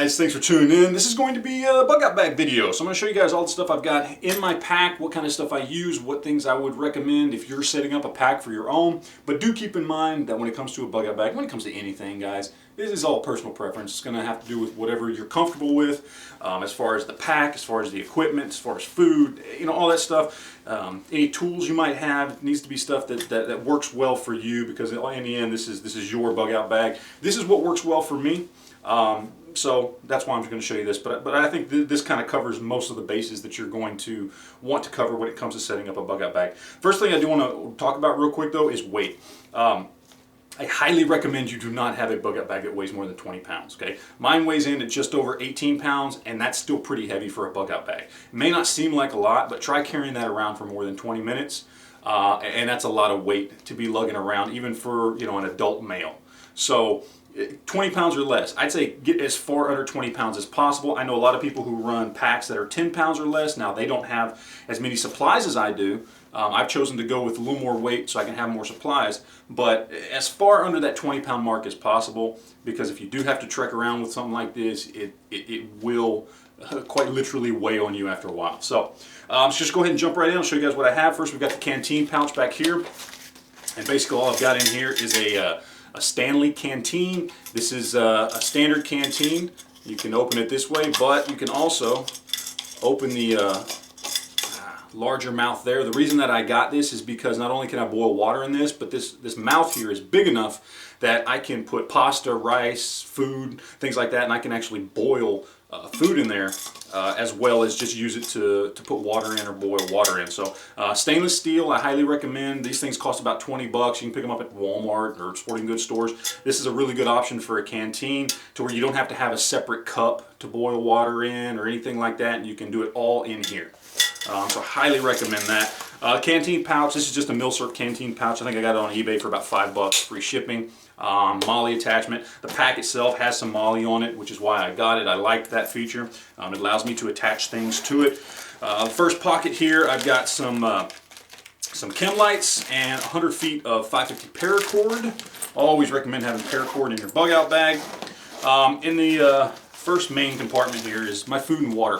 guys, thanks for tuning in. This is going to be a bug out bag video. So I'm going to show you guys all the stuff I've got in my pack, what kind of stuff I use, what things I would recommend if you're setting up a pack for your own. But do keep in mind that when it comes to a bug out bag, when it comes to anything, guys, this is all personal preference. It's going to have to do with whatever you're comfortable with, as far as the pack, as far as the equipment, as far as food, you know, all that stuff. Any tools you might have, it needs to be stuff that works well for you, because in the end, this is your bug out bag. This is what works well for me. So that's why I'm going to show you this, but I think this kind of covers most of the bases that you're going to want to cover when it comes to setting up a bug out bag. First thing I do want to talk about real quick though is weight. I highly recommend you do not have a bug out bag that weighs more than 20 pounds, okay? Mine weighs in at just over 18 pounds, and that's still pretty heavy for a bug out bag. It may not seem like a lot, but try carrying that around for more than 20 minutes, and that's a lot of weight to be lugging around, even for, you know, an adult male. So 20 pounds or less. I'd say get as far under 20 pounds as possible. I know a lot of people who run packs that are 10 pounds or less. Now, they don't have as many supplies as I do. I've chosen to go with a little more weight so I can have more supplies, but as far under that 20-pound mark as possible, because if you do have to trek around with something like this, it will quite literally weigh on you after a while. So let's just go ahead and jump right in. I'll show you guys what I have. First, we've got the canteen pouch back here, and basically all I've got in here is a Stanley canteen. This is a standard canteen. You can open it this way, but you can also open the larger mouth there. The reason that I got this is because not only can I boil water in this, but this mouth here is big enough that I can put pasta, rice, food, things like that, and I can actually boil food in there as well as just use it to put water in or boil water in. So stainless steel, I highly recommend. These things cost about 20 bucks. You can pick them up at Walmart or sporting goods stores. This is a really good option for a canteen to where you don't have to have a separate cup to boil water in or anything like that, and you can do it all in here. So highly recommend that. Canteen pouch, this is just a Milsurp canteen pouch. I think I got it on eBay for about 5 bucks, free shipping. MOLLE attachment. The pack itself has some MOLLE on it, which is why I got it. I liked that feature. It allows me to attach things to it. First pocket here, I've got some chem lights and 100 feet of 550 paracord. Always recommend having paracord in your bug out bag. In the first main compartment here is my food and water.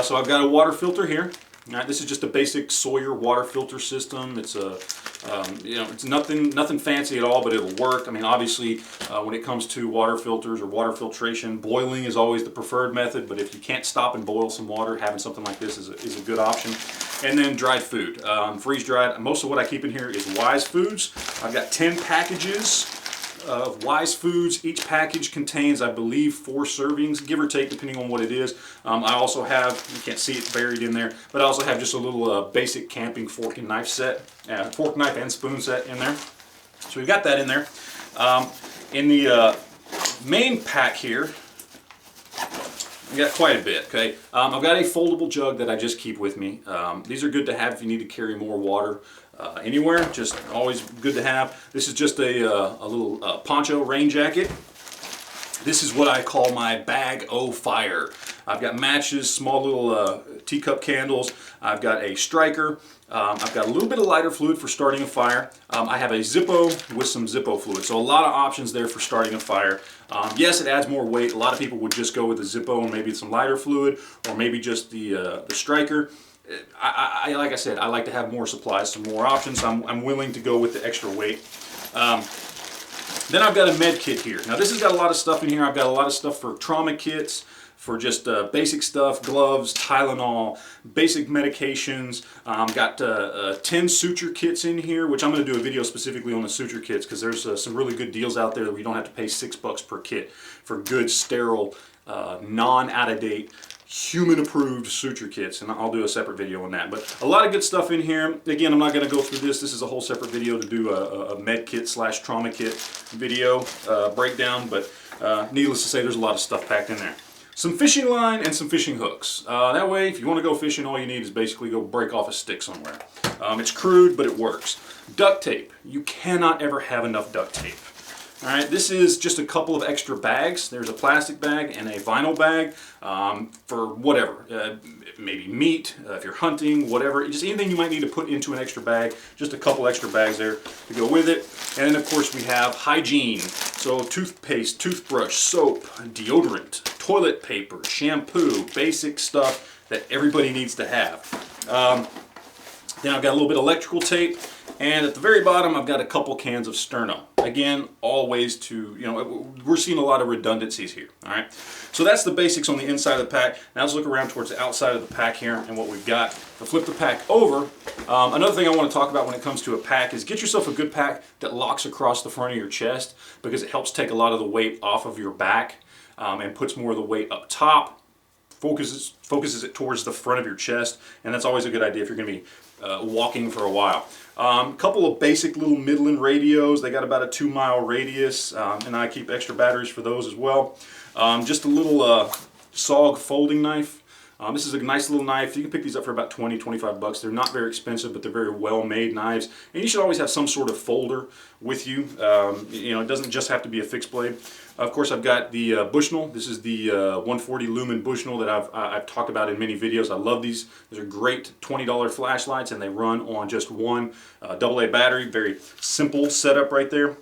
So I've got a water filter here. All right, this is just a basic Sawyer water filter system. It's a, you know, it's nothing fancy at all, but it'll work. I mean, obviously, when it comes to water filters or water filtration, boiling is always the preferred method. But if you can't stop and boil some water, having something like this is a good option. And then dried food, freeze dried. Most of what I keep in here is Wise Foods. I've got 10 packages of Wise Foods. Each package contains, I believe, 4 servings, give or take, depending on what it is. I also have, you can't see it buried in there, but I also have just a little basic camping fork and knife set, fork, knife, and spoon set in there. So we've got that in there. In the main pack here, we got quite a bit, okay? I've got a foldable jug that I just keep with me. These are good to have if you need to carry more water anywhere, just always good to have. This is just a little poncho rain jacket. This is what I call my bag o' fire. I've got matches, small little teacup candles. I've got a striker. I've got a little bit of lighter fluid for starting a fire. I have a Zippo with some Zippo fluid. So a lot of options there for starting a fire. Yes, it adds more weight. A lot of people would just go with the Zippo and maybe some lighter fluid, or maybe just the striker. Like I said, I like to have more supplies, some more options. I'm willing to go with the extra weight. Then I've got a med kit here. Now this has got a lot of stuff in here. I've got a lot of stuff for trauma kits, for just basic stuff, gloves, Tylenol, basic medications. Got 10 suture kits in here, which I'm going to do a video specifically on the suture kits, because there's some really good deals out there that we don't have to pay 6 bucks per kit for good, sterile, non-out-of-date, human-approved suture kits, and I'll do a separate video on that. But a lot of good stuff in here. Again, I'm not going to go through this. This is a whole separate video to do a med kit / trauma kit video breakdown, but needless to say, there's a lot of stuff packed in there. Some fishing line and some fishing hooks. That way, if you want to go fishing, all you need is basically go break off a stick somewhere. It's crude, but it works. Duct tape. You cannot ever have enough duct tape. All right, this is just a couple of extra bags. There's a plastic bag and a vinyl bag for whatever, maybe meat, if you're hunting, whatever. Just anything you might need to put into an extra bag. Just a couple extra bags there to go with it. And then, of course, we have hygiene. So toothpaste, toothbrush, soap, deodorant, toilet paper, shampoo, basic stuff that everybody needs to have. Then I've got a little bit of electrical tape, and at the very bottom I've got a couple cans of Sterno. Again, always to, you know, we're seeing a lot of redundancies here, all right? So that's the basics on the inside of the pack. Now let's look around towards the outside of the pack here and what we've got. To flip the pack over, another thing I want to talk about when it comes to a pack is get yourself a good pack that locks across the front of your chest, because it helps take a lot of the weight off of your back and puts more of the weight up top. Focuses it towards the front of your chest, and that's always a good idea if you're going to be walking for a while. Couple of basic little Midland radios. They got about a 2-mile radius, and I keep extra batteries for those as well. Just a little SOG folding knife. This is a nice little knife. You can pick these up for about 20, 25 bucks. They're not very expensive, but they're very well-made knives. And you should always have some sort of folder with you. You know, it doesn't just have to be a fixed blade. Of course, I've got the Bushnell. This is the 140 lumen Bushnell that I've talked about in many videos. I love these. These are great $20 flashlights, and they run on just one AA battery. Very simple setup right there.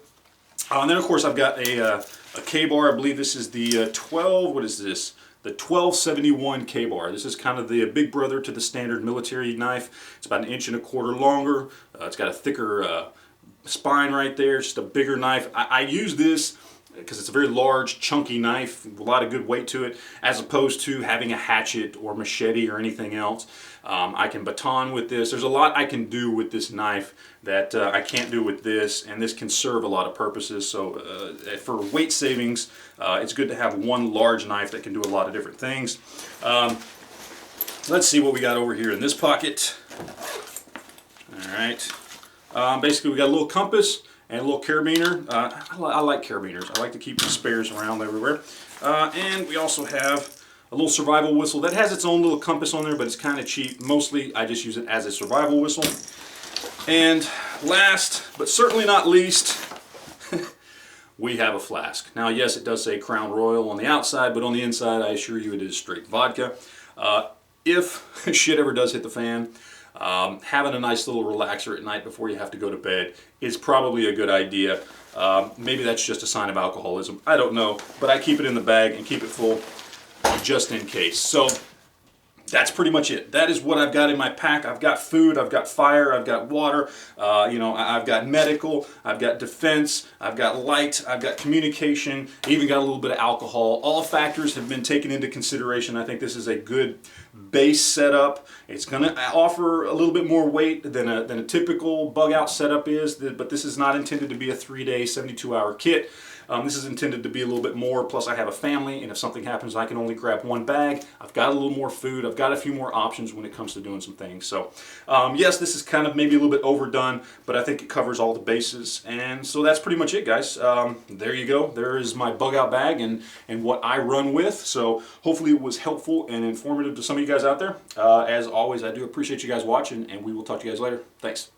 And then, of course, I've got a K-bar. I believe this is the 12, what is this? The 1271 K-bar. This is kind of the big brother to the standard military knife. It's about 1.25 inches longer. It's got a thicker spine right there, just a bigger knife. I use this because it's a very large, chunky knife, a lot of good weight to it, as opposed to having a hatchet or machete or anything else. I can baton with this. There's a lot I can do with this knife that I can't do with this, and this can serve a lot of purposes. So for weight savings, it's good to have one large knife that can do a lot of different things. Let's see what we got over here in this pocket. All right. Basically, we got a little compass and a little carabiner. I like carabiners. I like to keep the spares around everywhere. And we also have a little survival whistle that has its own little compass on there, but it's kind of cheap. Mostly, I just use it as a survival whistle. And last, but certainly not least, we have a flask. Now, yes, it does say Crown Royal on the outside, but on the inside, I assure you it is straight vodka. If shit ever does hit the fan, having a nice little relaxer at night before you have to go to bed is probably a good idea. Maybe that's just a sign of alcoholism. I don't know, but I keep it in the bag and keep it full just in case. So that's pretty much it. That is what I've got in my pack. I've got food, I've got fire, I've got water, you know, I've got medical, I've got defense, I've got light, I've got communication, I even got a little bit of alcohol. All factors have been taken into consideration. I think this is a good base setup. It's going to offer a little bit more weight than a typical bug out setup is, but this is not intended to be a 3-day, 72-hour kit. This is intended to be a little bit more, plus I have a family, and if something happens I can only grab one bag. I've got a little more food, I've got a few more options when it comes to doing some things. So yes, this is kind of maybe a little bit overdone, but I think it covers all the bases. And so that's pretty much it, guys. There you go. There is my bug out bag and what I run with. So hopefully it was helpful and informative to some of you guys out there. As always, I do appreciate you guys watching, and we will talk to you guys later. Thanks.